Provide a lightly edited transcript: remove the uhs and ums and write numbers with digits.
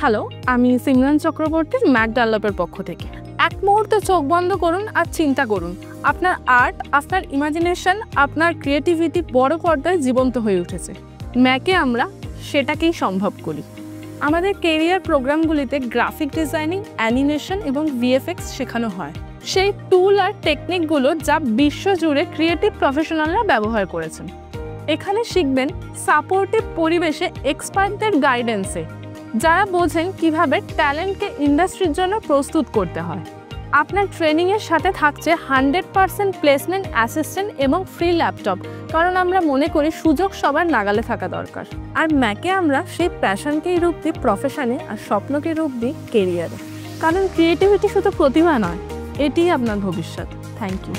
Hello, আমি Simran Chakraborty Mac ডেভেলপের পক্ষ থেকে। এক মুহূর্তে চোখ বন্ধ করুন আর চিন্তা করুন, আপনার আর্ট, আপনার ইমাজিনেশন, আপনার ক্রিয়েটিভিটি বড় পর্দায় জীবন্ত হয়ে উঠেছে। ম্যাকে আমরা সেটাকেই সম্ভব করি। আমাদের কেরিয়ার প্রোগ্রামগুলিতে গ্রাফিক ডিজাইনিং, অ্যানিমেশন এবং ভিএফএক্স শেখানো হয়। সেই টুল আর টেকনিকগুলো যা বিশ্বজুড়ে ক্রিয়েটিভ প্রফেশনালরা ব্যবহার করেছেন। এখানে শিখবেন সাপোর্টিভ পরিবেশে এক্সপার্টদের গাইডেন্সে, যারা বোঝেন কিভাবে ট্যালেন্টকে ইন্ডাস্ট্রির জন্য প্রস্তুত করতে হয়। আপনার ট্রেনিংয়ের সাথে থাকছে 100% প্লেসমেন্ট অ্যাসিস্ট্যান্ট এবং ফ্রি ল্যাপটপ, কারণ আমরা মনে করি সুযোগ সবার নাগালে থাকা দরকার। আর ম্যাকে আমরা সেই প্যাশনকেই রূপ দিই প্রফেশনে আর স্বপ্নকে রূপ দিই কেরিয়ারে। কারণ ক্রিয়েটিভিটি শুধু প্রতিভা নয়, এটিই আপনার ভবিষ্যৎ। Thank you.